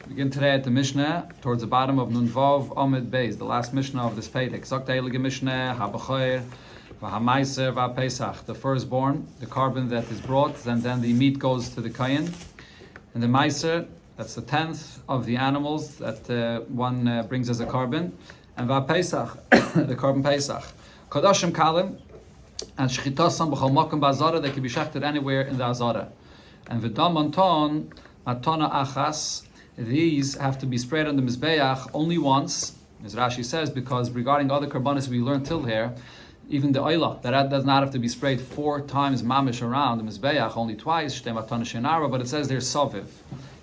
Begin today at the Mishnah, towards the bottom of Nun Vav Amid Beis, the last Mishnah of this Pedic. Zok Heilige Mishnah, HaBachoir, VaHamaiser, VaPesach, the firstborn, the carbon that is brought, and then the meat goes to the Kayin. And the Maiser, that's the 10th of the animals that one brings as a carbon. And VaPesach, the carbon Pesach. Kodashim Kalim, and Shchitasam B'chol Mokum Ba'Azara, they can be shechted anywhere in the Azara. And V'dam Anton, Matona Achas, these have to be sprayed on the Mizbeach only once, as Rashi says, because regarding other karbanis we learned till here, even the oila, that does not have to be sprayed 4 times mamish around the Mizbeach, only twice, but it says there's saviv.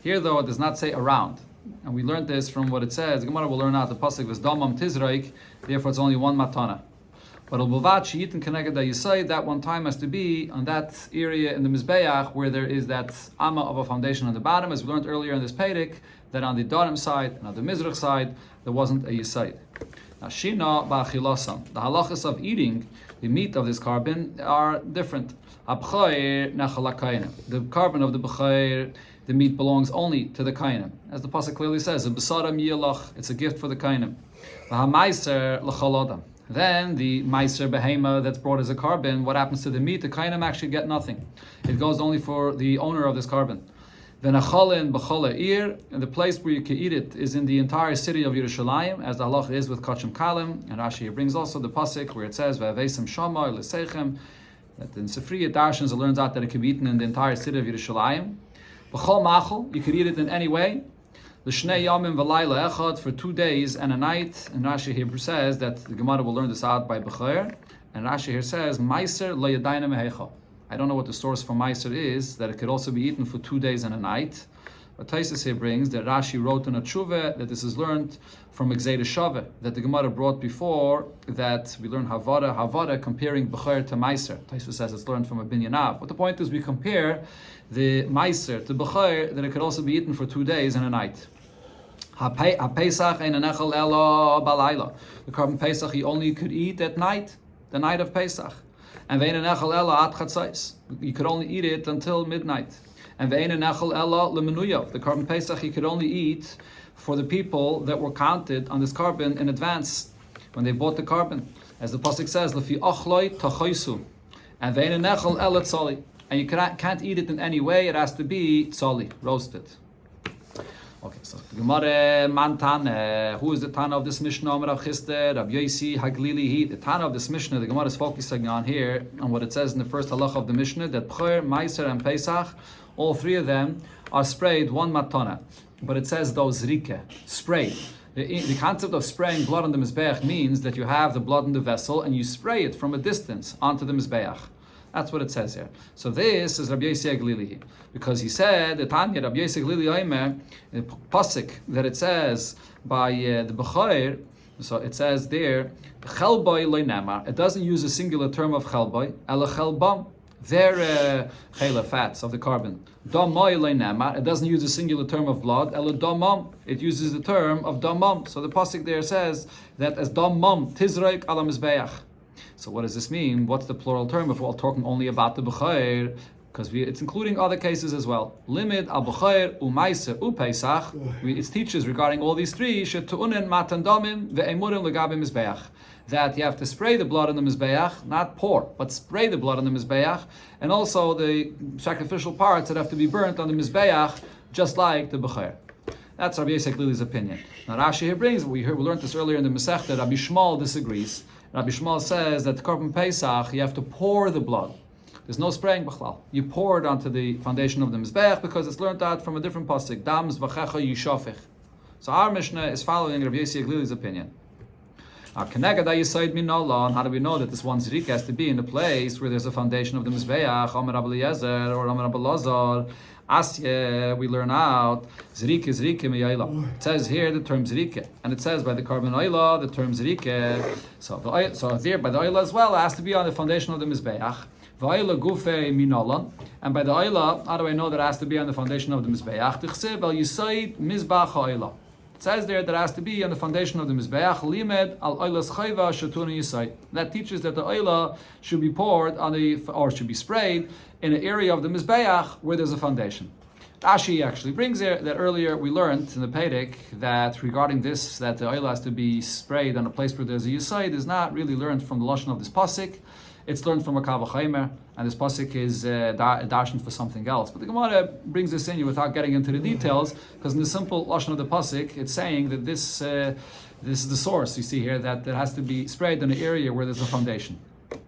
Here though, it does not say around. And we learned this from what it says. The Gemara will learn out the pasuk was damam tizraik, therefore it's only one matana. But that one time has to be on that area in the Mizbeach where there is that amma of a foundation on the bottom, as we learned earlier in this Pedic, that on the Darim side and on the Mizrach side, there wasn't a Yisaid. Now, Shina ba'achilosam, the halachas of eating the meat of this carbon are different. The carbon of the b'chayr, the meat belongs only to the kainim. As the pasuk clearly says, it's a gift for the kainim. Then the meiser behema that's brought as a carbon, what happens to the meat? The kainim actually get nothing. It goes only for the owner of this carbon. Then achalin b'chola ir, and the place where you can eat it is in the entire city of Yerushalayim, as the halach is with kachim kalim. And Rashi here brings also the pasuk where it says ve'avesem shama l'seichem, that in Sefriya Darshans it learns out that it can be eaten in the entire city of Yerushalayim. B'chol machol, you could eat it in any way. L'shnei yamim v'layla echad, for 2 days and a night. And Rashi here says that the Gemara will learn this out by B'chair. And Rashi here says, Meiser lo yadayna mehecha. I don't know what the source for Meiser is, that it could also be eaten for 2 days and a night. But Taisus here brings that Rashi wrote in a tshuva that this is learned from Exeda Shaveh, that the Gemara brought before, that we learn Havada, comparing B'chair to Meiser. Taisus says it's learned from a Binyanav. But the point is we compare the Meiser to B'chair, that it could also be eaten for 2 days and a night. The carbon Pesach he only could eat at night, the night of Pesach. And you could only eat it until midnight. And the carbon Pesach he could only eat for the people that were counted on this carbon in advance when they bought the carbon. As the pasuk says, and you can't eat it in any way, it has to be tzali, roasted. Okay, so the Gemara Mantane, who is the Tana of this Mishnah? Rav Chisda, Rav Yosi Haglili. The Tana of this Mishnah, the Gemara is focusing on here on what it says in the first halach of the Mishnah, that B'chor, Meiser, and Pesach, all 3 of them are sprayed one matana. But it says those zrike, sprayed. The concept of spraying blood on the Mizbeach means that you have the blood in the vessel and you spray it from a distance onto the Mizbeach. That's what it says here. So this is Rabbi Yossi Haglili, because he said the Tanya Rabbi Yossi Haglili Omer, the pasuk that it says by the B'chor. So it says there, Chelboy loy nemar. It doesn't use a singular term of Chelboy, ela Chelbam. They're chela, fats of the carbon. Damoy loy nemar. It doesn't use a singular term of blood, ela Damam. It uses the term of Damam. So the pasuk there says that as Damam tizraik ala mizbeach. So what does this mean? What's the plural term if we're talking only about the B'chayr? Because it's including other cases as well. Limit al B'chayr u'maiser u'peisach. It teaches regarding all these 3 shetu'unen matan damim ve'emurim legabim mizbeach, that you have to spray the blood on the mizbeach, not pour, but spray the blood on the mizbeach, and also the sacrificial parts that have to be burnt on the mizbeach, just like the B'chayr. That's Rabbi Yossi Haglili's opinion. Now Rashi here brings, we learned this earlier in the Masechta, Rabbi Shmuel disagrees. Rabbi Shmuel says that the Korban Pesach, you have to pour the blood. There's no spraying b'chlal. You pour it onto the foundation of the Mizbech because it's learned out from a different pasuk. Dam zvachecha yishafich. So our Mishnah is following Rabbi Yossi Haglili's opinion. How do we know that this one zrik has to be in the place where there's a foundation of the Mizbeach? Omer Rabbi Eliezer or Omer Rabbi Lazar. Asya, we learn out zrike miyayla. It says here the term zrike, and it says by the carbon oila the term zrike. So there by the oila as well, it has to be on the foundation of the mizbeach. V'oila gufe minolan, and by the oila, how do I know that it has to be on the foundation of the mizbeach? Tichsev al yisaid mizbach oila. It says there that it has to be on the foundation of the mizbeach. Limed al oilas chayva shatuna yisaid. That teaches that the oila should be poured on the, or should be sprayed in an area of the mizbeach where there's a foundation. Rashi actually brings here that earlier we learned in the Pedic that regarding this, that the oil has to be sprayed on a place where there's a Yisayid, is not really learned from the Lashon of this Pasuk. It's learned from a Zevochim, and this Pasuk is darshan for something else. But the Gemara brings this in here without getting into the details, because in the simple Lashon of the Pasuk, it's saying that this is the source, you see here, that it has to be sprayed in an area where there's a foundation.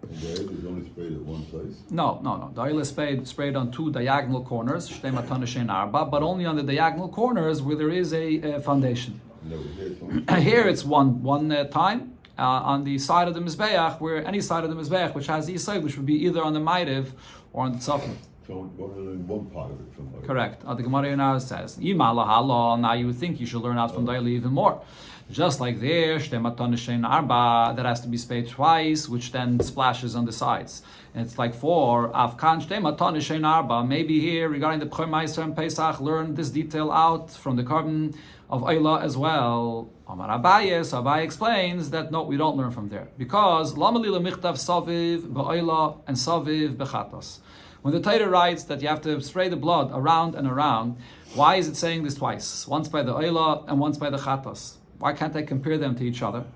And the oil is only sprayed at one place? No. The oil is sprayed on two diagonal corners, but only on the diagonal corners where there is a foundation. No, here it's one time on the side of the Mizbeach, where any side of the Mizbeach which has the Yisayid, which would be either on the Maitiv or on the Tzafim. So only in one part of it from oil. Correct. The Gemara now says, now you would think you should learn out from the oil even more. Just like there, that has to be sprayed twice, which then splashes on the sides. And it's like 4, maybe here, regarding the B'chor Ma'aser and Pesach, learn this detail out from the carbon of Oila as well. Amar Abaye, so Abaye explains that no, we don't learn from there. Because, Lamalila Michtav Saviv Ba'oila and Saviv Bechatos. When the Torah writes that you have to spray the blood around and around, why is it saying this twice? Once by the Oila and once by the Chatos. Why can't I compare them to each other?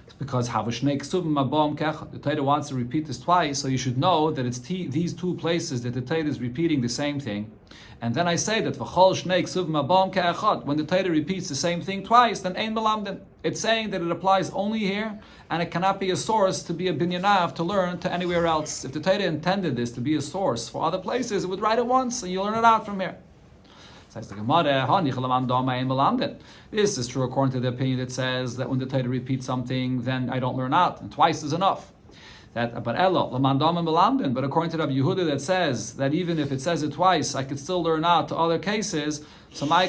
It's because the Torah wants to repeat this twice, so you should know that it's these two places that the Torah is repeating the same thing. And then I say that when the Torah repeats the same thing twice, then ein melamdin. It's saying that it applies only here, and it cannot be a source to be a binyanav to learn to anywhere else. If the Torah intended this to be a source for other places, it would write it once, and you learn it out from here. Says the Gemara, this is true according to the opinion that says that when the Torah repeats something, then I don't learn out, and twice is enough. But according to Rabbi Yehuda that says that even if it says it twice, I could still learn out to other cases. So why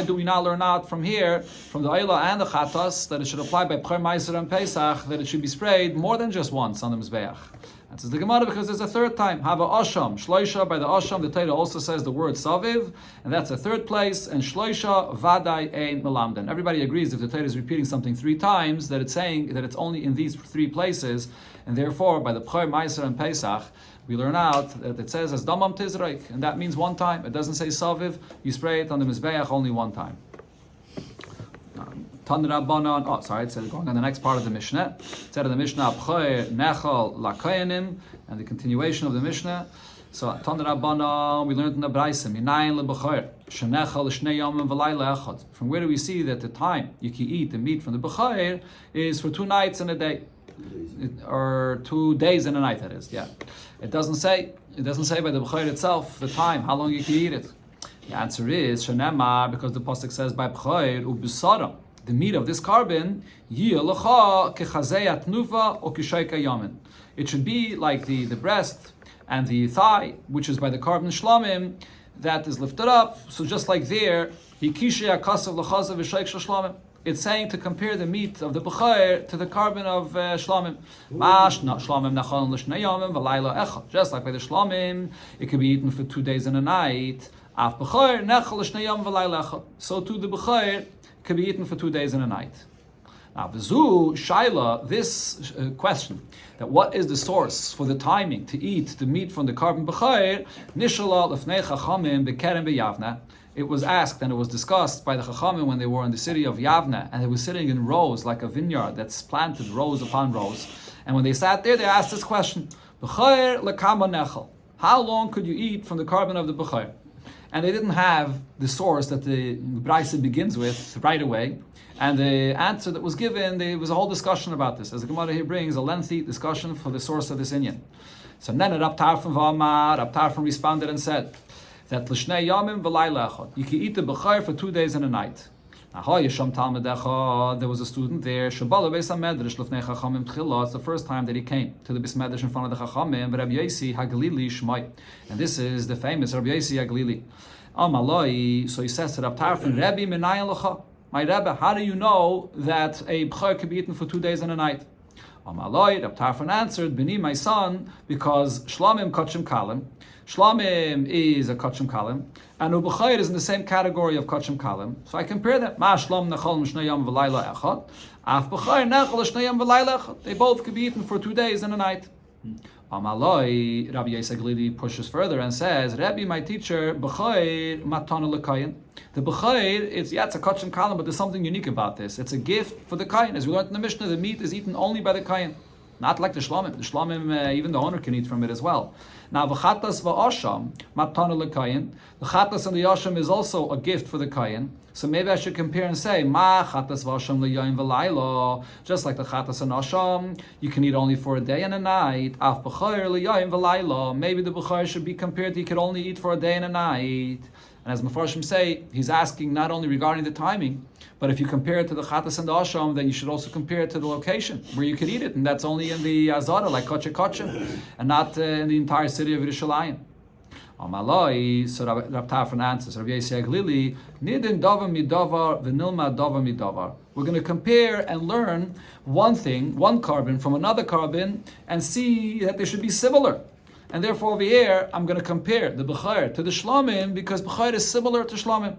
do we not learn out from here, from the Oila and the Chatas, that it should apply by B'chor Ma'aser and Pesach, that it should be sprayed more than just once on the Mizbeach? That says the Gemara because there's a third time. Hava Asham, Shloisha, by the Asham, the Torah also says the word Saviv, and that's a third place, and Shloisha, Vadai, Ein, Melamden. Everybody agrees if the Torah is repeating something 3 times, that it's saying that it's only in these 3 places, and therefore, by the B'chor Ma'aser and Pesach, we learn out that it says as Damam Tizraik, and that means one time. It doesn't say Saviv, you spray it on the Mizbeach only one time. It said going on the next part of the Mishnah. It said in the Mishnah, B'chor Nechal Lakayanim, and the continuation of the Mishnah. So Tanur Rabbanan, we learned in the Braisa, Minayin leB'chor, Shenechal Shnei Yomim V'Layla Echad. From where do we see that the time you can eat the meat from the B'chor is for 2 nights and a day? Or 2 days and a night, that is, yeah. It doesn't say by the B'chor itself the time, how long you can eat it. The answer is Shenema, because the pasuk says by B'chor u'b'sara, the meat of this carbon, it should be like the breast and the thigh, which is by the carbon shlamim, that is lifted up. So just like there, it's saying to compare the meat of the B'chor to the carbon of shlamim. Just like by the shlamim, it can be eaten for 2 days and a night. So too the B'chor could be eaten for 2 days and a night. Now, Vizu Shaila, this question, that what is the source for the timing to eat the meat from the carbon B'chor, Nishala Lefnei Chachamim B'Kerem B'Yavna. It was asked and it was discussed by the Chachamim when they were in the city of Yavna, and they were sitting in rows like a vineyard that's planted rows upon rows. And when they sat there, they asked this question: B'chor lekama nechal. How long could you eat from the carbon of the B'chor? And they didn't have the source that the Braisa begins with right away. And the answer that was given, there was a whole discussion about this. As the Gemara here brings, a lengthy discussion for the source of this inyan. So then Rab Tarfon responded and said that L'shnei Yomim V'Layla Echad, you can eat the B'chor for 2 days and a night. There was a student there. It's the first time that he came to the Beis Medrash in front of the Chachamim. Rabbi Yosi Haglili Shmai, and this is the famous Rabbi Yosi Haglili. Amaloi. So he says to Rab Tarfon, Rabbi Menayin Lecha, my Rebbe, how do you know that a b'chor can be eaten for 2 days and a night? Amaloi. Rab Tarfon answered, Bini, my son, because Shlamim Kachim Kalim. Shlamim is a Kachim Kalim, and B'chor is in the same category of Kachim Kalim. So I compare them. Ma Shlam Nechal Mishnei Yom V'Layla Echad. Af B'chor Nechal Mishnei Yom V'Layla Echad. They both could be eaten for 2 days and a night. Amaloi, Rabbi Yosef Glili pushes further and says, Rabbi, my teacher, B'chayr matana l'kayin. The B'chayr, it's a kach and kalim, but there's something unique about this. It's a gift for the kayin. As we learned in the Mishnah, the meat is eaten only by the kayin. Not like the shlamim. The shlamim, even the owner can eat from it as well. Now, v'chatas v'asham matana l'kayin. The chatas and the asham is also a gift for the kayin. So maybe I should compare and say, ma chatas v'asham l'yayim v'layla. Just like the chatas and asham, you can eat only for a day and a night. Af b'chayr l'yayim v'layla. Maybe the b'chayr should be compared to you could only eat for a day and a night. And as Mefarshim say, he's asking not only regarding the timing, but if you compare it to the chatas and the asham, then you should also compare it to the location where you could eat it, and that's only in the Azara, like Koche, and not in the entire city of Yerushalayim. Amaloi, so Rav Tafran answers, Rav Yosef Glili, Nidin davar midavar v'nilma davar midavar. We're going to compare and learn one thing, one carbon from another carbon, and see that they should be similar. And therefore over here, I'm going to compare the B'chayr to the Shlomim because B'chayr is similar to Shlomim.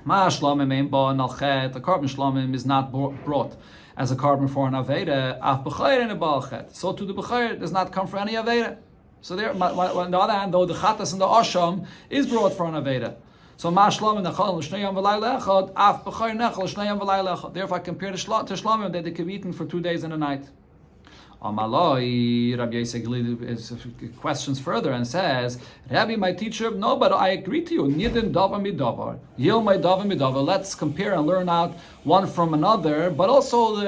Ma Shlomim ein ba nalchet. The carbon Shlomim is not brought as a carbon for an Aveda. Af B'chayr ein ba alchet. So to the B'chayr does not come for any Aveda. So there, on the other hand, though, the Chatas and the Asham is brought for an Aveda. So Ma Shlomim nechal l'shnei v'layla echad. Af B'chayr nechal l'shnei v'layla echad. Therefore I compare to Shlomim that they can be eaten for 2 days and a night. Amaloi, Rabbi Yosef questions further and says, Rabbi, my teacher, no, but I agree to you. Nidin davar midavar, yil my davar midavar. Let's compare and learn out one from another, but also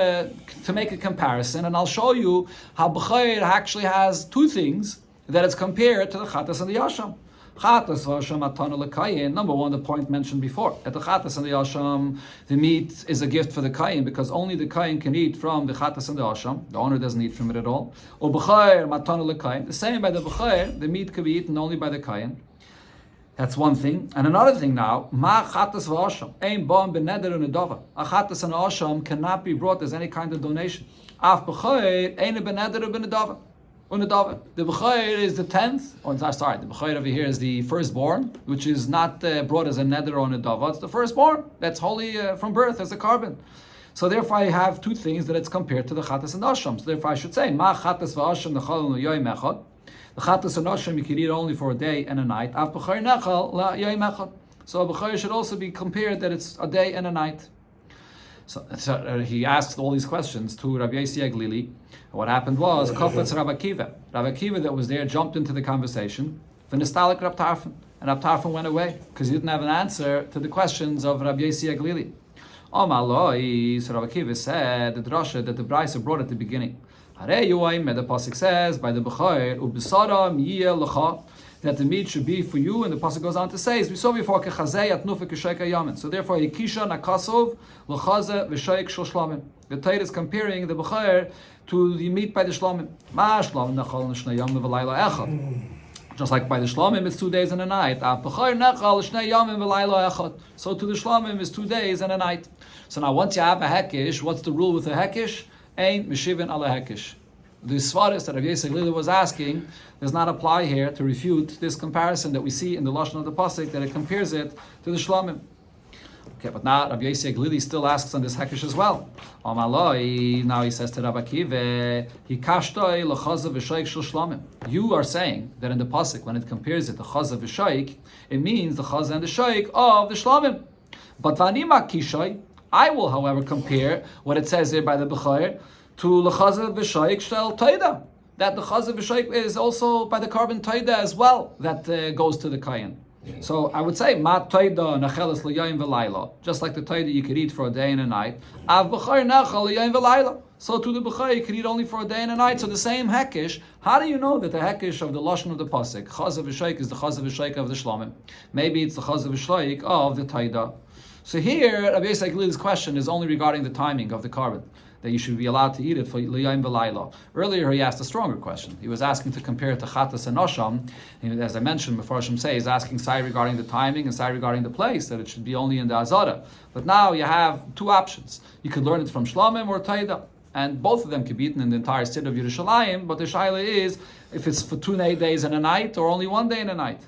to make a comparison. And I'll show you how B'chayr actually has two things that it's compared to the Chatas and the Yasham. Chatas v'asham atana l'kayin. Number one, the point mentioned before. At the Chatas and the Yasham, the meat is a gift for the kayin because only the kayin can eat from the Chatas and the Yasham. The owner doesn't eat from it at all. Or b'chayr matana l'kayin. The same by the b'chayr, the meat can be eaten only by the kayin. That's one thing. And another thing now, ma chatas v'asham ein ba'am b'neder u'nedava. A chatas and asham cannot be brought as any kind of donation. Af b'chayr ein b'neder u'b'nedava. The B'chayr is the 10th, the B'chayr over here is the firstborn, which is not brought as a neder or a nedava. It's the firstborn. That's holy from birth as a carbon. So therefore I have two things that it's compared to the Chatas and Asham. So therefore I should say, Ma Chatas v'Asham nechal l'yoyim echad. The Chatas and Asham you can eat only for a day and a night. Af B'chayr nechal l'yoyim echad. So a B'chayr should also be compared that it's a day and a night. So he asked all these questions to Rabbi Yosef Glili. What happened was, Kofetz Rabbi Akiva. Rabbi Akiva that was there jumped into the conversation. V'nistalik Rab Tarfon. And Rab Tarfon went away because he didn't have an answer to the questions of Rabbi Yosef Glili. Amaloi, so Rabbi Akiva said, the drasha that the Brisa brought at the beginning. Harei yuayim, the pasuk says, by the B'chayr, u'b'saram yiyeh l'cha, that the meat should be for you, and the pasuk goes on to say, as we saw before, kechazei atnufa k'shoik hayamin. So therefore, yikisha nakasov l'chaze v'shoik shel shlamim. The Torah is comparing the b'chayr to the meat by the shlamim. Ma shlamim nechal l'shnei yamim v'layla echad. Just like by the shlamim, it's 2 days and a night. B'chayr nechal l'shnei yamim v'layla echad. So to the shlamim is 2 days and a night. So now, once you have a hekish, what's the rule with a hekish? Ein meshivin ala hekish. The svaris that Rav Yosef Glili was asking does not apply here to refute this comparison that we see in the lashon of the pasuk that it compares it to the shlamim. Okay, but now Rav Yosef Glili still asks on this hekish as well. Amaloi, now he says to Rav Akiva, hikashtoi l'chazav v'shoik shel shlamim. You are saying that in the pasuk when it compares it to chazav v'shoik, it means the chazav and the shoik of the shlamim. But v'anima kishoi, I will, however, compare what it says here by the B'chayr to l'chazav v'shoik shel toida. That the chazav v'shoik is also by the carbon toida as well, that goes to the kayin. So I would say, ma toida nacheles l'yayim v'layla. Just like the toida you could eat for a day and a night. Av b'chayr nachal l'yayim v'layla. So to the b'chayr you could eat only for a day and a night. So the same hekish, how do you know that the hekish of the lashon of the pasuk, chazav v'shoik, is the chazav v'shoik of the shlamim? Maybe it's the chazav v'shoik of the toida. So here, Rabbi Yosef Glili's question is only regarding the timing of the carbon, that you should be allowed to eat it for l'yayim v'layla. Earlier, he asked a stronger question. He was asking to compare it to chatas and asham. And as I mentioned before, Hashem say, he's asking sai regarding the timing and sai regarding the place, that it should be only in the azara. But now you have two options. You could learn it from shlamim or taida. And both of them can be eaten in the entire city of Yerushalayim, but the shaila is if it's for 2 days and a night or only 1 day and a night.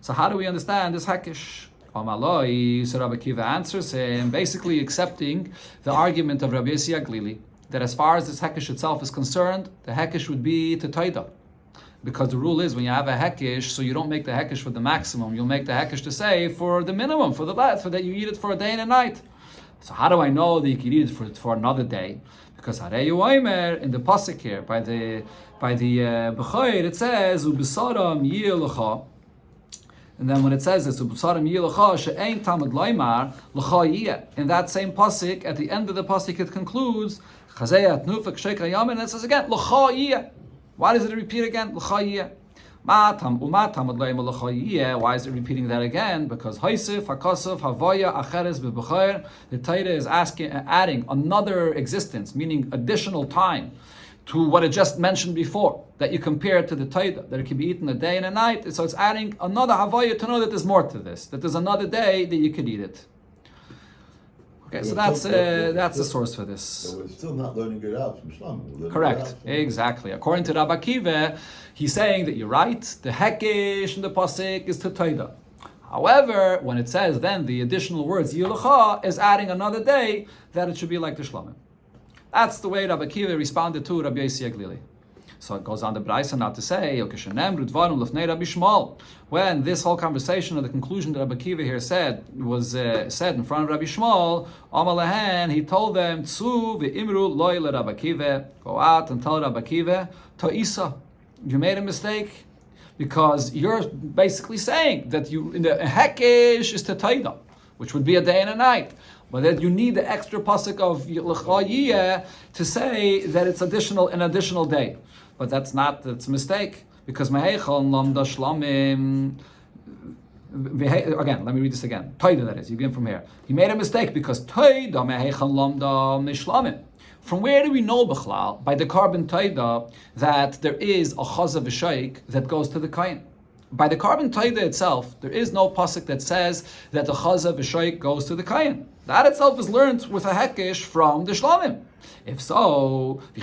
So how do we understand this hakish? Amaloi, so Rabbi Akiva answers him, basically accepting the argument of Rabbi Yosef Glili, that as far as this hekish itself is concerned, the hekish would be to taida. Because the rule is when you have a hekish, so you don't make the hekish for the maximum. You'll make the hekish to say for the minimum, for that you eat it for a day and a night. So how do I know that you can eat it for another day? Because Hareyu Oimer in the pasuk here by the B'choir it says Ubesaram Yilacha. And then when it says this, in that same pasuk, at the end of the pasuk, it concludes, and it says again, why does it repeat again? Why is it repeating that again? Because the Torah is adding another existence, meaning additional time, to what it just mentioned before, that you compare it to the Torah, that it can be eaten a day and a night. So it's adding another Havaya to know that there's more to this, that there's another day that you could eat it. Okay, so that's the source for this. So we're still not learning it out from Shlomo. Correct, exactly. According to Rabbi Akiva, he's saying that you're right, the Hekesh and the Pasik is to Torah. However, when it says then the additional words Yilacha is adding another day, that it should be like the Shlomo. That's the way Rabbi Akiva responded to Rabbi Yossi Aglili. So it goes on the Braisa now to say, when this whole conversation or the conclusion that Rabbi Akiva here said was said in front of Rabbi Shmuel, Amalahan, he told them, Tzu ve'imru loy le Rabbi Akiva, go out and tell Rabbi Akiva, Ta'isa, you made a mistake, because you're basically saying that you in the Hekesh is to Taida, which would be a day and a night. But that you need the extra pasuk of L'chayiyeh to say that it's an additional day. But that's a mistake, because Mehechon Lamda Shlamim. Again, let me read this again. Toida, that is, you begin from here. He made a mistake because Toida Mehechon Lamda Mishlamim. From where do we know, B'chlal, by the carbon Toida, that there is a Chazav V'shaik that goes to the Kain? By the carbon Taida itself, there is no pasuk that says that the Chazav V'shaik goes to the Kayin. That itself is learned with a Hekesh from the Shlamim. If so, we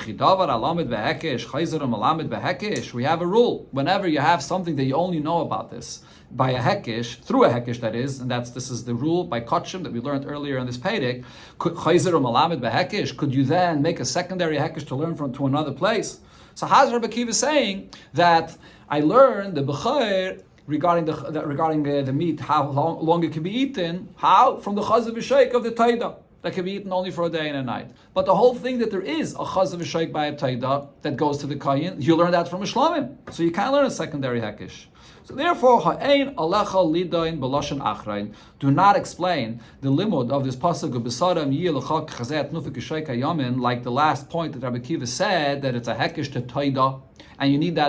have a rule. Whenever you have something that you only know about this, by a Hekesh, through a Hekesh that is, and this is the rule by Kotchim that we learned earlier in this Pedic, could you then make a secondary Hekesh to learn to another place? So Haz Rabbi Akiva saying that I learned the B'chair regarding the meat, how long it can be eaten, how? From the Chazav V'shaik of the Taida, that can be eaten only for a day and a night. But the whole thing that there is a Chazav V'shaik by a Taida that goes to the Kayin, you learn that from a Shlamim. So you can't learn a secondary Hekesh. So therefore, ha'ein alecha lidain b'lashon achrain. Do not explain the limud of this pasuk of b'saram yilachak chazet nufik yishayk hayamin, like the last point that Rabbi Akiva said that it's a hekesh to taida, and you need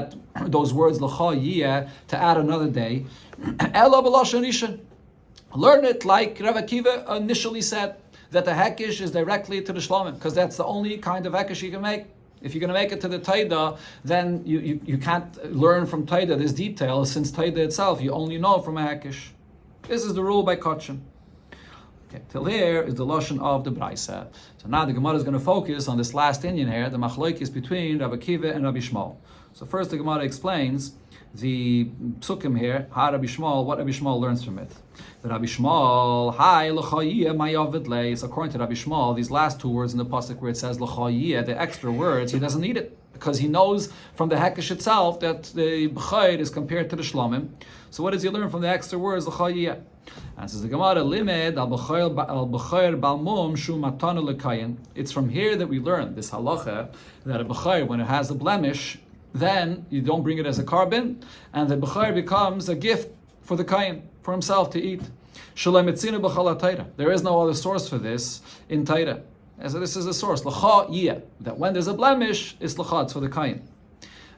those words l'cha yiyeh to add another day. Ela b'lashon rishon. Learn it like Rabbi Akiva initially said, that the hekesh is directly to the shlamim, because that's the only kind of hekesh you can make. If you're going to make it to the Taida, then you can't learn from Taida this detail, since Taida itself you only know from a Hekesh. This is the rule by Kotchim. Okay, till here is the Lashon of the Braisa. So now the Gemara is going to focus on this last Indian here, the Machlokes between Rabbi Akiva and Rabbi Shmuel. So first the Gemara explains the psukim here, what Rabbi Shmuel learns from it. The Rabbi Shmuel, so according to Rabbi Shmuel, these last two words in the pasuk where it says l'chayiyeh, the extra words, he doesn't need it, because he knows from the Hekesh itself that the b'chayr is compared to the shlamim. So what does he learn from the extra words l'chayiyeh? And says the Gemara, limed al b'chayr balmum shu matana l'kayin. It's from here that we learn this halacha that a b'chayr, when it has a blemish, then you don't bring it as a carbon, and the b'chayr becomes a gift for the kayin, for himself to eat. There is no other source for this in Taira. And so this is the source, l'cha yiyeh, that when there's a blemish, it's l'cha, it's for the kayin.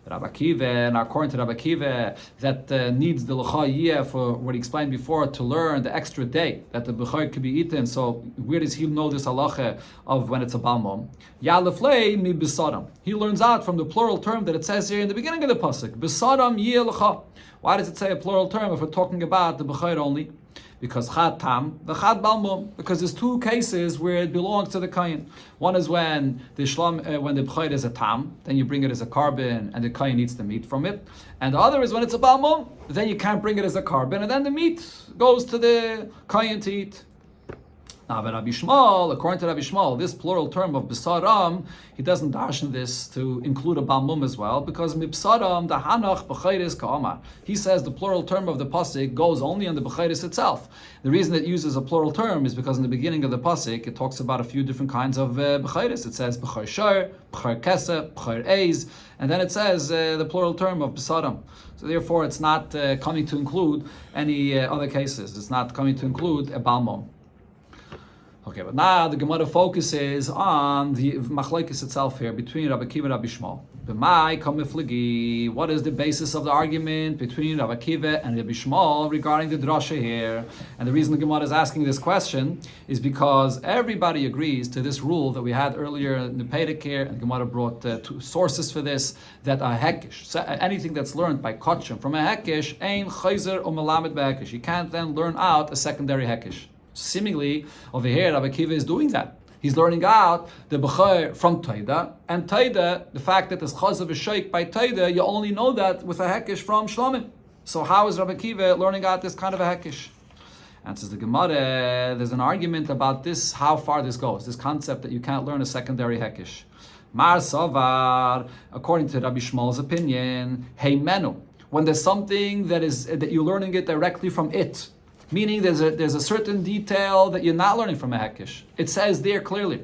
Rabbi Akiva, and according to Rabbi Akiva, that needs the l'cha yiyeh for what he explained before, to learn the extra day that the b'chayr could be eaten. So where does he know this halacha of when it's a balmum? Ya'leflei mi b'sadam. He learns out from the plural term that it says here in the beginning of the pasuk, b'sadam yiyeh l'cha. Why does it say a plural term if we're talking about the b'chayr only? Because chad tam, the chad balmum. Because there's two cases where it belongs to the kayin. One is when the b'chayr is a tam, then you bring it as a carbon, and the kayin eats the meat from it. And the other is when it's a balmum, then you can't bring it as a carbon, and then the meat goes to the kayin to eat. Now, but Rabbi Shmuel, according to Rabbi Shmuel, this plural term of B'saram, he doesn't darshan this to include a Balmum as well, because Mibsaram, the Hanach, B'chayris, Ka'amar. He says the plural term of the Pasik goes only on the B'chayris itself. The reason it uses a plural term is because in the beginning of the Pasik, it talks about a few different kinds of B'chayris. It says B'chayr Shar, B'chayr Keseh, B'chayr Eiz, and then it says the plural term of B'saram. So therefore, it's not coming to include any other cases. It's not coming to include a Balmum. Okay, but now the Gemara focuses on the machlokes itself here between Rabbi Akiva and Rabbi Shmuel. B'mai kamiflagi. What is the basis of the argument between Rabbi Akiva and Rabbi Shmuel regarding the drasha here? And the reason the Gemara is asking this question is because everybody agrees to this rule that we had earlier in the Pedic here, and the Gemara brought two sources for this, that a hekish, so anything that's learned by kotchim from a hekish, ein chayzer or melamed behekish. You can't then learn out a secondary hekish. Seemingly, over here, Rabbi Akiva is doing that. He's learning out the B'chayr from Taida, and Taida, the fact that there's Chaz of a Sheikh by Taida, you only know that with a Hekish from Shlomim. So how is Rabbi Akiva learning out this kind of a Hekish? Answers the Gemara, there's an argument about this, how far this goes, this concept that you can't learn a secondary Hekish. Mar Savar, according to Rabbi Shmuel's opinion, Heimenu, when there's something that you're learning it directly from it, meaning there's a certain detail that you're not learning from a hekish. It says there clearly.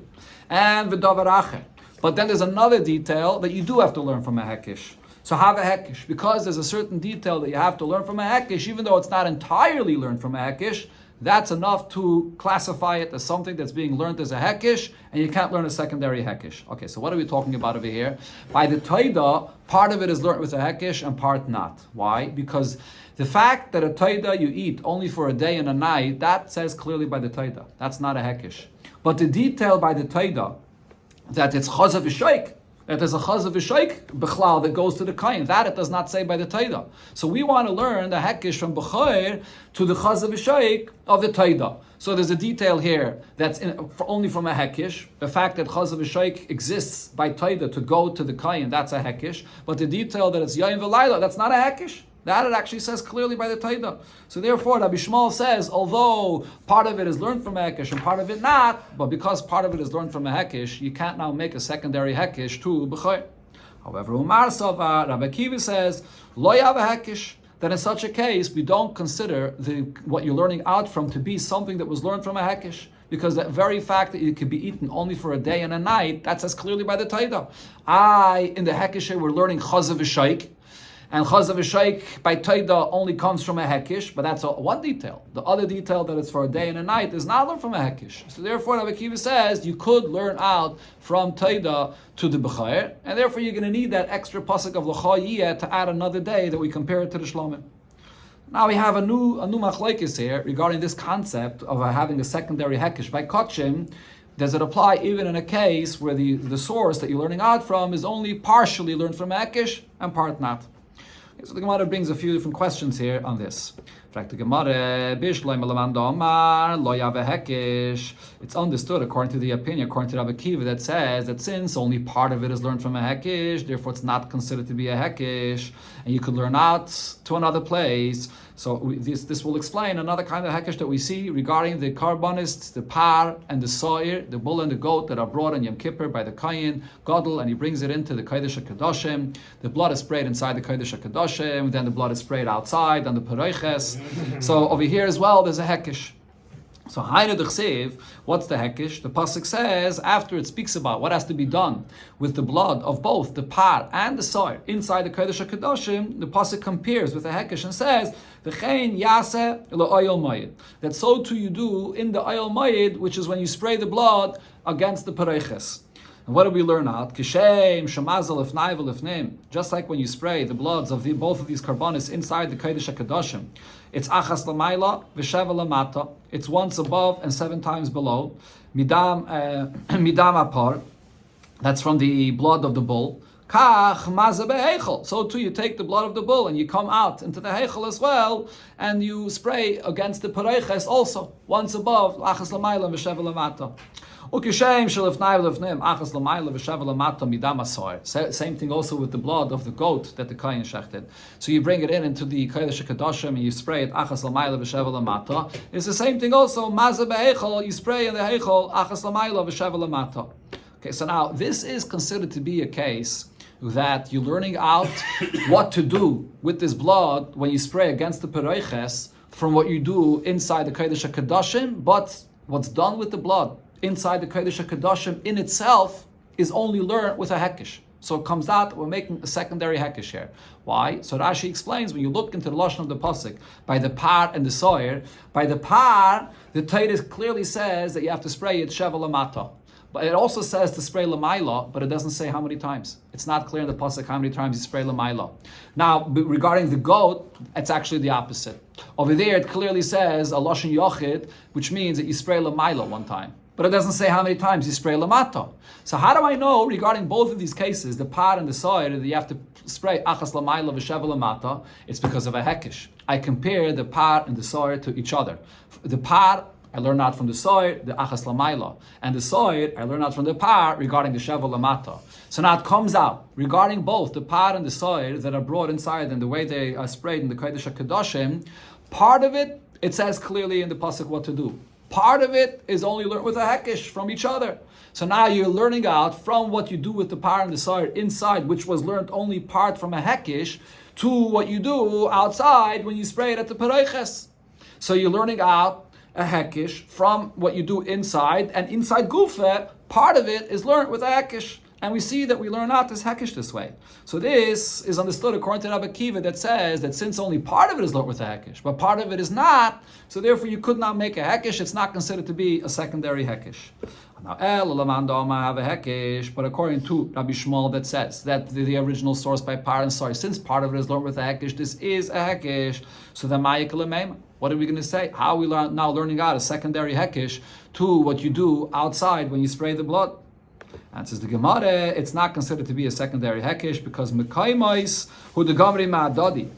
And v'davar acher. But then there's another detail that you do have to learn from a hekish. So have a hekish. Because there's a certain detail that you have to learn from a hekish, even though it's not entirely learned from a hekish, that's enough to classify it as something that's being learned as a hekish, and you can't learn a secondary hekish. Okay, so what are we talking about over here? By the Taida, part of it is learned with a hekish and part not. Why? Because the fact that a Taida you eat only for a day and a night, that says clearly by the Taida. That's not a hekish. But the detail by the Taida, that it's chaz of shaykh, that there's a chaz of shaykh b'chlal that goes to the kain, that it does not say by the Taida. So we want to learn the hekish from b'chayr to the chaz of shaykh of the Taida. So there's a detail here that's only from a hekish. The fact that chaz of shaykh exists by Taida to go to the kain, that's a hekish. But the detail that it's yayin v'layla, that's not a hekish. That it actually says clearly by the Taida. So therefore, Rabbi Shmuel says, although part of it is learned from a hekish and part of it not, but because part of it is learned from a hekish, you can't now make a secondary hekish to b'chayr. However, Umar Sava, Rabbi Akiva says, lo yav a hekish. That in such a case, we don't consider what you're learning out from to be something that was learned from a hekish. Because that very fact that it could be eaten only for a day and a night, that says clearly by the Taida. In the hekish, we're learning chaz of a shaykh. And chaz of a sheikh by Taida only comes from a hekish, but that's one detail. The other detail that it's for a day and a night is not learned from a hekish. So therefore, Rabbi Akiva says you could learn out from Taida to the b'chayr, and therefore you're going to need that extra pasuk of l'chayiyah to add another day that we compare it to the shlomim. Now we have a new machlokes here regarding this concept of having a secondary hekish by kotchim. Does it apply even in a case where the source that you're learning out from is only partially learned from a hekish and part not? So the Gemara brings a few different questions here on this. It's understood according to the opinion, according to Rabbi Akiva, that says that since only part of it is learned from a hekish, therefore it's not considered to be a hekish, and you could learn out to another place. So this will explain another kind of hekish that we see regarding the karbonis, the par and the soir, the bull and the goat that are brought on Yom Kippur by the Kayin Gadol, and he brings it into the Kodesh HaKadoshim. The blood is sprayed inside the Kodesh HaKadoshim, then the blood is sprayed outside on the Peroiches. So over here as well, there's a hekish. So Hainu D'chsev, what's the hekish? The pasuk says, after it speaks about what has to be done with the blood of both the par and the soir inside the Kodesh HaKadoshim, the pasuk compares with the hekish and says, V'chein yaseh le'oil mayid. That so too you do in the oil mayid, which is when you spray the blood against the pereiches. And what do we learn out? Kishem, shemazel, ifnai, v'lifnim. Just like when you spray the bloods of both of these karbonis inside the Kodesh HaKadoshim, it's achas l'mayla, v'sheva l'mata. It's once above and 7 times below. Midam apar. That's from the blood of the bull. Kach maze beheichel. So too you take the blood of the bull and you come out into the heichel as well, and you spray against the pereiches also, once above, achas l'mayla, v'sheva l'mata. Same thing also with the blood of the goat that the Kohen shechted. So you bring it into the Kodesh HaKadoshim and you spray it achas l'mayla v'sheva l'mata. It's the same thing also, mazeh be'eichel, you spray in the heichel achas l'mayla v'sheva l'mata. Okay, so now this is considered to be a case that you're learning out what to do with this blood when you spray against the peroiches from what you do inside the Kodesh HaKadoshim, but what's done with the blood inside the Kodesh HaKadoshim in itself is only learned with a hekesh. So it comes out, we're making a secondary hekesh here. Why? So Rashi explains, when you look into the lashon of the pasuk, by the par and the soyer, by the par, the Torah clearly says that you have to spray it sheva lamata. But it also says to spray lamaila, but it doesn't say how many times. It's not clear in the pasuk how many times you spray lamaila. Now, regarding the goat, it's actually the opposite. Over there, it clearly says a lashon yochid, which means that you spray lamaila one time. But it doesn't say how many times you spray lamata. So how do I know regarding both of these cases, the par and the soyer, that you have to spray achas lamaila v'sheva lamata? It's because of a hekesh. I compare the par and the soyer to each other. The par I learn out from the soyer, the achas lamaila, and the soyer I learn out from the par regarding the sheva lamata. So now it comes out regarding both the par and the soyer that are brought inside and the way they are sprayed in the Kodesh HaKadoshim. Part of it says clearly in the pasuk what to do. Part of it is only learned with a hekesh from each other. So now you're learning out from what you do with the par and the soyer inside, which was learned only part from a hekesh, to what you do outside when you spray it at the peroiches. So you're learning out a hekesh from what you do inside, and inside gufe, part of it is learned with a hekesh. And we see that we learn out this hekesh this way. So this is understood according to Rabbi Akiva that says that since only part of it is learned with a hekesh, but part of it is not, so therefore you could not make a hekesh, it's not considered to be a secondary hekesh. Now, have a hekesh, but according to Rabbi Shmuel that says that the original source by par and soyer, since part of it is learned with a hekesh, this is a hekesh, so then what are we going to say? How are we now learning out a secondary hekesh to what you do outside when you spray the blood? Answers the Gemara, it's not considered to be a secondary hekesh because mekaimais hu de gamri ma'adadi.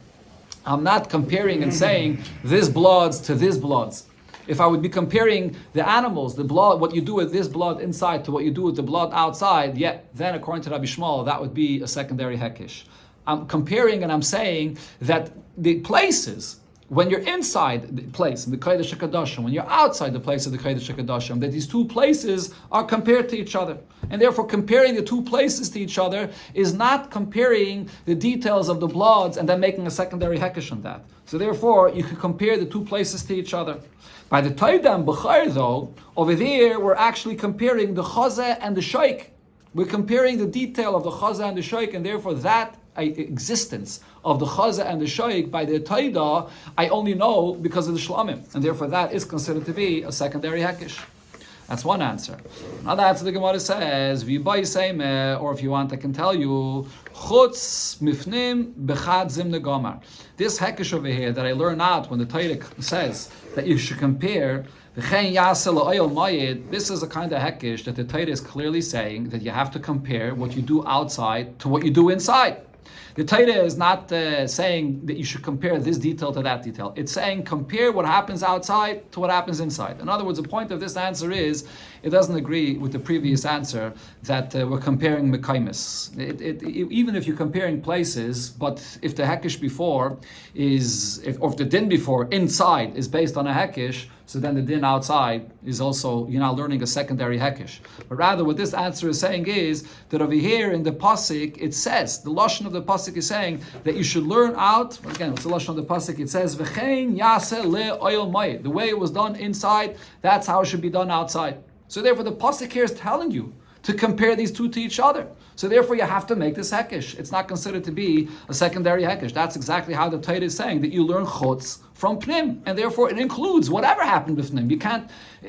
I'm not comparing and saying this bloods to this bloods. If I would be comparing the animals, the blood, what you do with this blood inside to what you do with the blood outside, then according to Rabbi Shmuel, that would be a secondary hekesh. I'm comparing and I'm saying that the places, when you're inside the place, in the Kodesh HaKadoshim, when you're outside the place of the Kodesh HaKadoshim, that these two places are compared to each other. And therefore comparing the two places to each other is not comparing the details of the bloods and then making a secondary hekesh on that. So therefore, you can compare the two places to each other. By the Toida and Bechar though, over there, we're actually comparing the Chazeh and the Shoik. We're comparing the detail of the Chazeh and the Shoik, and therefore that existence of the Chazeh and the Shoik by the Toida, I only know because of the Shlamim, and therefore that is considered to be a secondary hekesh. That's one answer. Another answer the Gemara says, or if you want, I can tell you, Chutz mifnim bechad zimne gomer. This hekesh over here that I learn out when the Torah says that you should compare this is a kind of hekesh that the Torah is clearly saying that you have to compare what you do outside to what you do inside. The Torah is not saying that you should compare this detail to that detail. It's saying compare what happens outside to what happens inside. In other words, the point of this answer is it doesn't agree with the previous answer that we're comparing mekaimis. Even if you're comparing places, but if the hekesh before or if the din before inside is based on a hekesh, so then the din outside is also, you're now learning a secondary hekesh. But rather what this answer is saying is that over here in the pasuk, it says, the lashon of the pasuk is saying that you should learn out, again, what's the lashon of the pasuk? It says, V'chein yaseh le'oil mayit. The way it was done inside, that's how it should be done outside. So therefore the pasuk here is telling you to compare these two to each other. So therefore you have to make this hekesh. It's not considered to be a secondary hekesh. That's exactly how the Torah is saying that you learn chutz from pnim, and therefore it includes whatever happened with pnim. You can't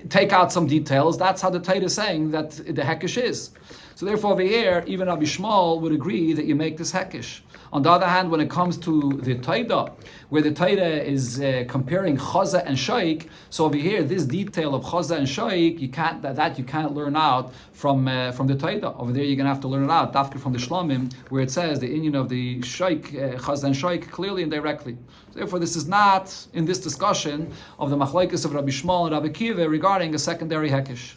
take out some details. That's how the Torah is saying that the hekesh is. So therefore over here, even Rabbi Shmuel would agree that you make this hekesh. On the other hand, when it comes to the Torah, where the Torah is comparing Chazeh and Shoik, so over here, this detail of Chazeh and Shoik, you can't learn out from the Torah. Over there, you're going to have to learn it out, dafka from the Shlamim, where it says the union of the Shoik, Chazeh and Shoik, clearly and directly. So therefore, this is not in this discussion of the machlokes of Rabbi Shmuel and Rabbi Akiva regarding a secondary hekesh.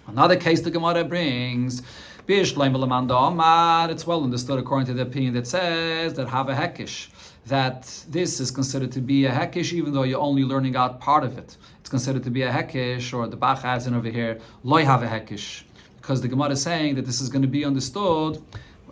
Another case the Gemara brings, it's well understood according to the opinion that says that have a hekish, that this is considered to be a hekish even though you're only learning out part of it. It's considered to be a hekish, or the Bach adds in over here, loy have a hekish, because the Gemara is saying that this is going to be understood,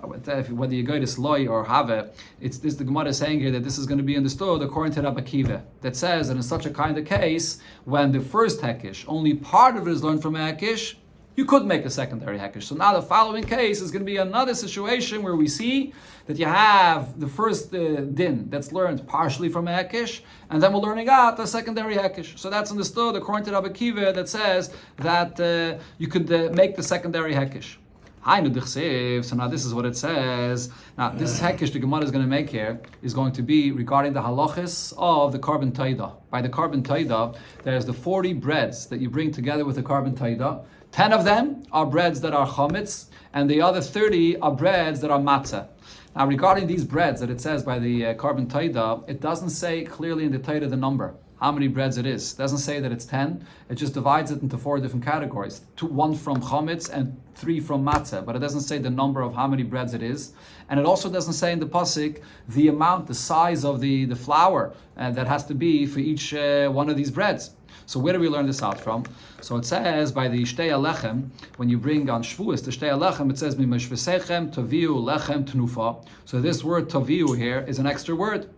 whether you go to loy or have it, it's this the Gemara is saying here that this is going to be understood according to Rabbi Akiva, that says that in such a kind of case, when the first hekish, only part of it is learned from a hekish, you could make a secondary hekish. So now the following case is going to be another situation where we see that you have the first din that's learned partially from a hekish, and then we're learning out a secondary hekish. So that's understood according to Rabbi Akiva that says that you could make the secondary hekish. So now this is what it says. Now this hekish the Gemara is going to make here is going to be regarding the halachis of the carbon taida. By the carbon taida, there's the 40 breads that you bring together with the carbon taida. 10 of them are breads that are chametz, and the other 30 are breads that are matzah. Now regarding these breads that it says by the carbon taida, it doesn't say clearly in the taida the number, how many breads it is. It doesn't say that it's 10. It just divides it into 4 different categories. 1 from chametz and 3 from matzah. But it doesn't say the number of how many breads it is. And it also doesn't say in the pasuk the amount, the size of the flour that has to be for each one of these breads. So where do we learn this out from? So it says by the Shtei Alechem, when you bring on Shavuos, the Shtei Alechem, it says Mimashvesechem Taviu Lechem Tnufa. So this word Taviu here is an extra word.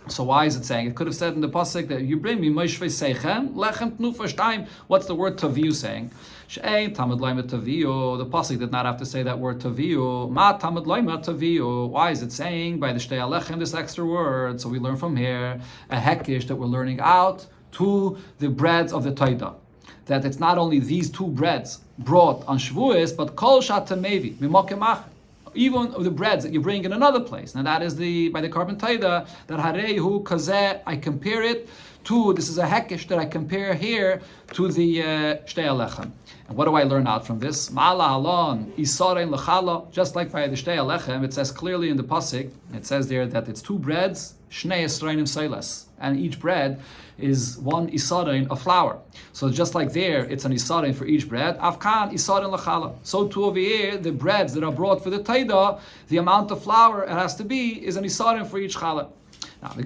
So why is it saying? It could have said in the pasuk that you bring me Mimashvesechem Lechem Tnufa Shtaim. What's the word Taviu saying? She'ein Tamad Loima Taviu. The pasuk did not have to say that word Taviu. Ma Tamad Loima Taviu. Why is it saying by the Shtei Alechem this extra word? So we learn from here a hekish that we're learning out to the breads of the taida, that it's not only these 2 breads brought on Shavuos, but kol shatamevi mimokemach, even the breads that you bring in another place. Now that is by the carbon taida, that harehu kazeh, I compare it to, this is a hekish that I compare here to the Shtei Alechem. And what do I learn out from this? Ma'ala halon isarein lechala, just like by the Shtei Alechem, it says clearly in the pasuk, it says there that it's 2 breads, shnei esrainim seilas, and each bread is 1 isarein of flour. So just like there, it's an isarein for each bread. Afkan isarein lechala. So too over here, the breads that are brought for the taida, the amount of flour it has to be is an isarein for each challah. Now the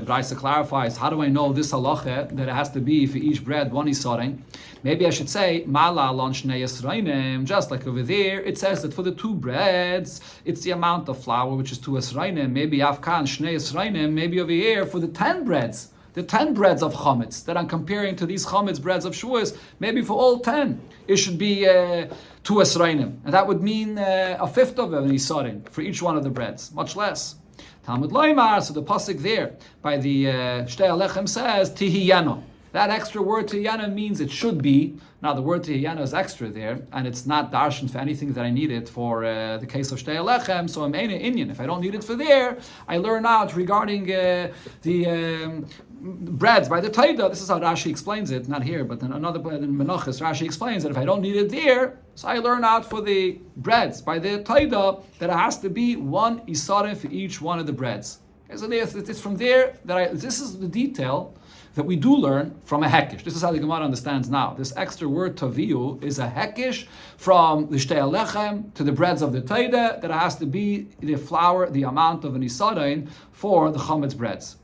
Braisa clarifies, how do I know this halacha that it has to be for each bread 1 isarein? Maybe I should say mala alon shnei esrainim. Just like over there, it says that for the 2 breads, it's the amount of flour which is 2 esrainim. Maybe afkan shnei esrainim. Maybe over here for the 10 breads. The 10 breads of chametz that I'm comparing to these chametz breads of Shavuos, maybe for all 10, it should be 2 esrainim. And that would mean a 1/5 of an isarein for each one of the breads, much less. Talmud Loimar, so the pasuk there by the Shtei Alechem says, Tihiyano. That extra word Tihiyano means it should be. Now the word Tihiyano is extra there, and it's not darshan for anything that I need it for the case of Shtei Alechem, so I'm Eine Inyan. If I don't need it for there, I learn out regarding the breads by the taida. This is how Rashi explains it, not here, but in another in Menachos, Rashi explains that if I don't need it there, so I learn out for the breads by the taida that it has to be 1 isarein for each one of the breads. Okay, so it's from there that this is the detail that we do learn from a hekish. This is how the Gemara understands now. This extra word taviu is a hekish from the Shtei Alechem to the breads of the taida that it has to be the flour, the amount of an isarein for the chametz breads.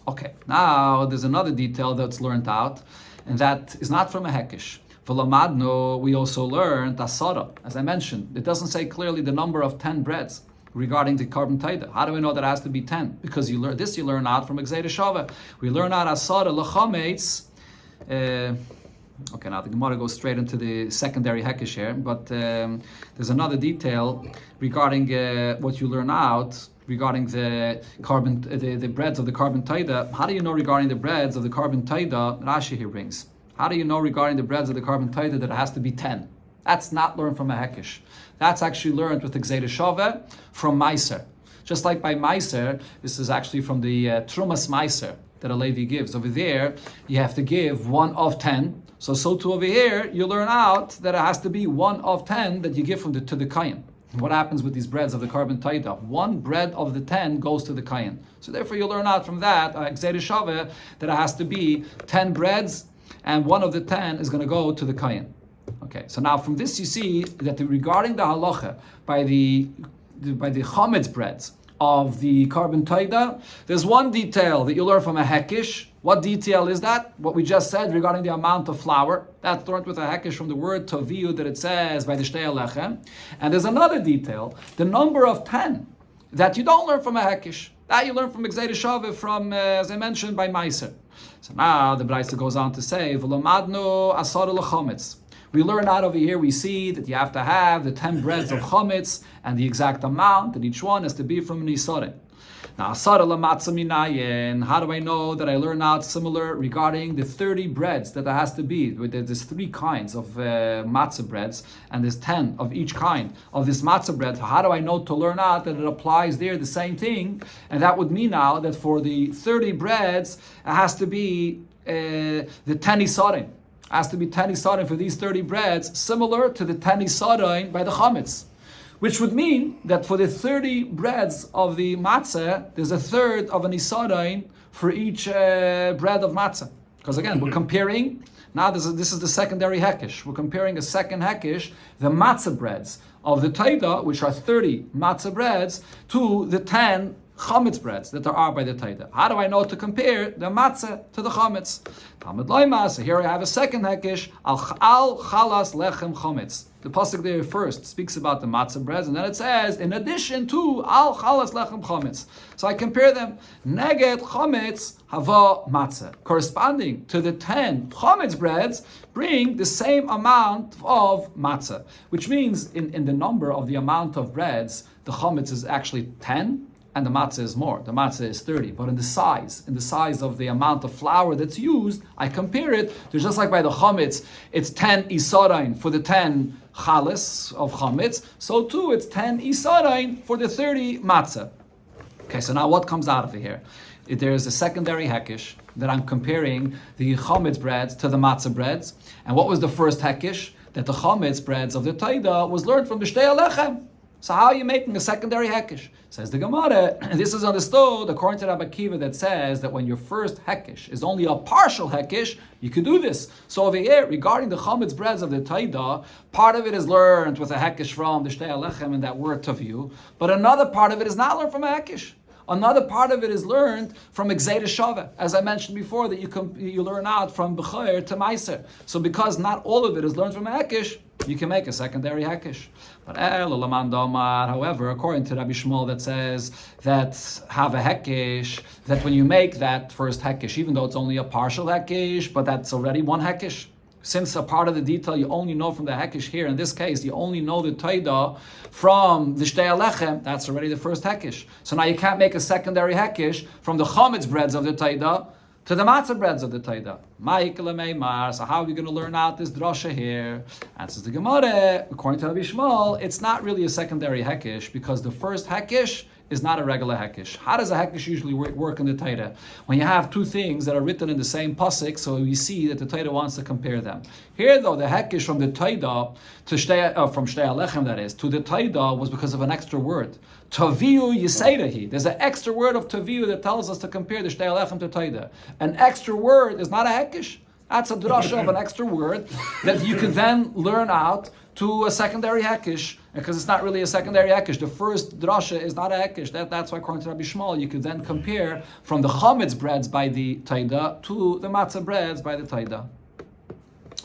Okay, now there's another detail that's learned out, and that is not from a hekish. V'lamadno, we also learned asara. As I mentioned, it doesn't say clearly the number of 10 breads regarding the carbon taida. How do we know that it has to be 10? Because you learn out from Gzeira Shava. We learn out asara l'chametz. Okay, now the Gemara goes straight into the secondary hekish here, but there's another detail regarding what you learn out regarding the breads of the carbon taida. How do you know regarding the breads of the carbon taida? Rashi here brings. How do you know regarding the breads of the carbon taida that it has to be 10? That's not learned from a hekish. That's actually learned with the Gzeira Shava from Meiser. Just like by Meiser, this is actually from the Trumas Meiser that a Levi gives. Over there, you have to give 1 of 10. So too over here, you learn out that it has to be 1 of 10 that you give to the Kayan. What happens with these breads of the carbon taida? 1 bread of the 10 goes to the Kayan. So therefore you learn out from that, Gzeira Shava, that it has to be 10 breads, and 1 of the 10 is going to go to the Kayan. Okay. Okay, so now from this you see that regarding the halacha by the chametz breads of the carbon taida, there's one detail that you learn from a hekish. What detail is that? What we just said regarding the amount of flour. That's learned with a hekish from the word toviu that it says by the shtei alechem. And there's another detail, the number of 10, that you don't learn from a hekish. That you learn from Gzeira Shaveh, from, as I mentioned, by Meiser. So now the Braisa goes on to say, V'lomadnu asara l'chometz. We learn out over here, we see that you have to have the 10 breads of chametz and the exact amount that each one has to be from an isare. Now, asara l'matzah minayin, how do I know that I learn out similar regarding the 30 breads that there has to be? There's 3 kinds of matzah breads, and there's 10 of each kind of this matzah bread. How do I know to learn out that it applies there the same thing? And that would mean now that for the 30 breads, it has to be the 10 isarim. Has to be 10 isarim for these 30 breads, similar to the 10 isarim by the chametz. Which would mean that for the 30 breads of the matzah, there's a third of an isarim for each bread of matzah. Because again, we're comparing, now this is the secondary hekish. We're comparing a second hekish, the matzah breads of the taida, which are 30 matzah breads, to the 10 chametz breads that there are by the taida. How do I know to compare the matzah to the chametz? Talmud loima, so here I have a second hekish, al chalas lechem chametz. The pasuk there first speaks about the matzah breads, and then it says, in addition to al chalas lechem chametz. So I compare them. Neged chametz hava matzah. Corresponding to the 10 chametz breads, bring the same amount of matzah. Which means in the number of the amount of breads, the chametz is actually 10, and the matzah is more. The matzah is 30. But in the size of the amount of flour that's used, I compare it. There's just like by the chametz, it's 10 isarein for the 10 chalas of chametz. So too, it's 10 isarein for the 30 matzah. Okay, so now what comes out of here? There is a secondary hekish that I'm comparing the chametz breads to the matzah breads. And what was the first hekish? That the chametz breads of the taida was learned from the shtei alechem. So how are you making a secondary hekish? Says the Gemara, and this is understood according to Rabbi Akiva that says that when your first hekish is only a partial hekish, you could do this. So over here, regarding the chametz breads of the taida, part of it is learned with a hekish from the shtei alechem and that word taviu, but another part of it is not learned from a hekish. Another part of it is learned from Gzeira Shaveh, as I mentioned before, that you learn out from B'chair to Meiser. So because not all of it is learned from a hekish, you can make a secondary hekish. But however, according to Rabbi Shmuel, that says that have a hekish, that when you make that first hekish, even though it's only a partial hekish, but that's already one hekish. Since a part of the detail you only know from the hekish here, in this case, you only know the taida from the shtei alechem, that's already the first hekish. So now you can't make a secondary hekish from the chametz breads of the taida to the matzah breads of the taida. So how are we going to learn out this drasha here? Answers the Gemara, according to Rabbi Shmuel, it's not really a secondary hekish because the first hekish is not a regular hekish. How does a hekish usually work in the Torah? When you have two things that are written in the same pasuk, so you see that the Torah wants to compare them. Here, though, the hekish from the Torah to from shtei alechem, that is, to the Torah was because of an extra word. Taviu yiseidahi. There's an extra word of taviu that tells us to compare the shtei alechem to Torah. An extra word is not a hekish. That's a drasha of an extra word that you can then learn out to a secondary hekish, because it's not really a secondary hekish. The first drasha is not a hekish. That's why, according to Rabbi Shmuel, you could then compare from the chametz breads by the taida to the matzah breads by the taida.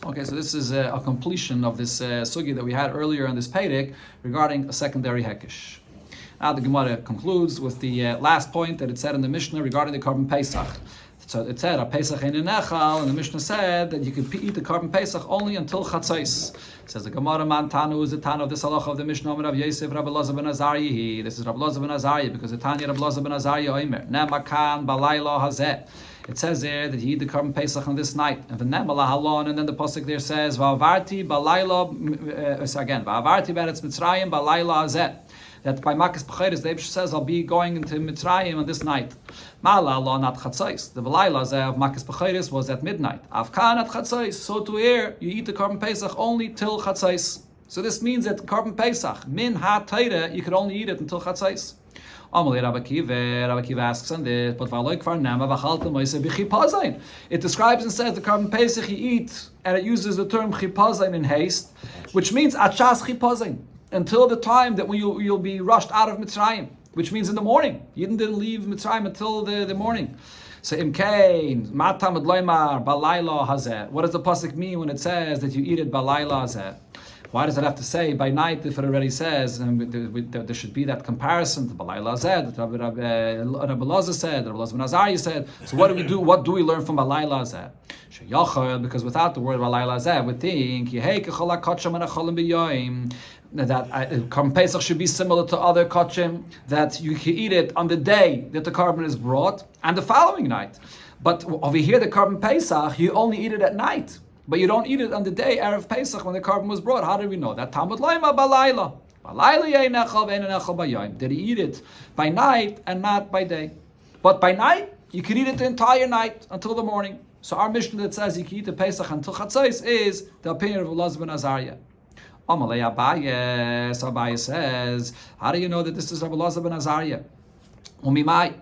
Okay, so this is a completion of this sugi that we had earlier in this Peirik regarding a secondary hekish. Now the Gemara concludes with the last point that it said in the Mishnah regarding the Korban Pesach. So it said, a Pesach ein nechal, and the Mishnah said that you could eat the Korban Pesach only until Chatzos. It says the Gemara man Tanu is the Tanu of this halacha of the Mishnah of Rav Yosef Rabbi Elazar ben Azariah. This is Rabbi Elazar ben Azariah because the Tanya Rabbi Elazar ben Azariah oimer nemakan balayla hazeh. It says there that you eat the Korban Pesach on this night, and the nemala halon, and then the pasuk there says va'avarti balayla again va'avarti beretz Mitzrayim balayla hazeh. That by Makas B'chayres, the Eibush says, I'll be going into Mitzrayim on this night. Ma'ala lo not chatzos. The V'layla of Makas B'chayres was at midnight. Avkan at chatzos. So to here, you eat the Korban Pesach only till chatzos. So this means that Korban Pesach, min ha Torah, you could only eat it until chatzos. Rabbi Kiva asks on this, but it describes and says the carbon pesach you eat, and it uses the term chipazain in haste, which means achas chipazain, until the time that when you'll be rushed out of Mitzrayim, which means in the morning. Yidden didn't leave Mitzrayim until the morning. So imkain matam adloimar balayla hazeh. What does the pasuk mean when it says that you eat it balayla hazeh? Why does it have to say by night if it already says, and there should be that comparison to Balayla Zed, that Rabbi Lazar said, Rabbi Lazar ben Azariah said. So what do we do? What do we learn from Balayla Zed? Because without the word Balayla Zed, we think that Korban Pesach should be similar to other kachim, that you can eat it on the day that the carbon is brought and the following night. But over here, the Korban Pesach, you only eat it at night. But you don't eat it on the day Erev Pesach when the carbon was brought. How do we know that? Talmud Laima balayla. Did he eat it by night and not by day? But by night, you can eat it the entire night until the morning. So our mission that says you can eat the Pesach until Chatzos is the opinion of Elazar ben Azariah. Amalei Abaye says, how do you know that this is Rabbi Elazar ben Azariah? Umimai.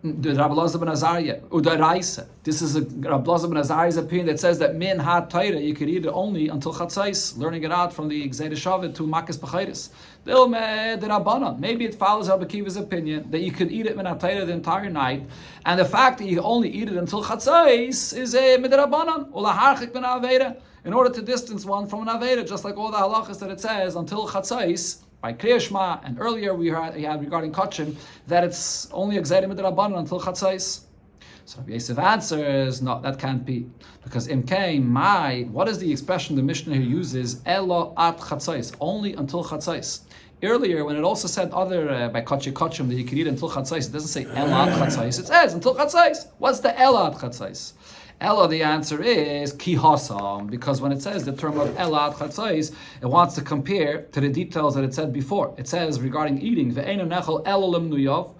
The Rabbi Elazar ben Azariah, Udairaisa. This is Rabbi Elazar ben Azariah's opinion that says that min ha Torah you could eat it only until Chatzais, learning it out from the Gzeidah Shavuot to Makas B'chayris. The Rabbanan. Maybe it follows Rabbi Kiva's opinion that you could eat it min ha Torah the entire night, and the fact that you only eat it until Chatzais is a midrabanan ulaharchik ben Aveda, in order to distance one from an Aveda, just like all the halachas that it says until Chatzais. By Kriya Shema, and earlier we had regarding Kachim that it's only Gzeidah Midrabanan until Chatzais. So Rabbi Yosef answers, no, that can't be, because Imkei, what is the expression the Mishnah here uses? Elo at Chatzais, only until Chatzais. Earlier, when it also said other by Kachim that you can eat until Chatzais, it doesn't say Elo at Chatzais. It says until Chatzais. What's the Elo at Chatzais? Ella, the answer is ki hasam, because when it says the term of Ella at Chatzais, it wants to compare to the details that it said before. It says regarding eating, ve'einu nechel ela lemnuyav,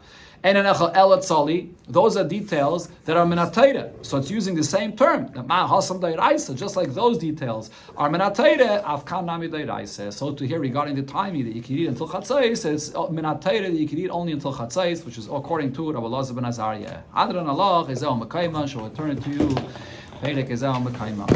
einu nechel ela tzali. Those are details that are minatayda. So it's using the same term, that ma hasam dayraisa, just like those details are minatayda, afkan nami dayraisa. So to hear regarding the timing that you can eat until Chatzais, it's minatayda that you can eat only until Chatzais, which is according to Rabbi Elazar ben Azariah. Adran Allah, ezeh mekayma, shall return it to you. Perek ezeh mekayma.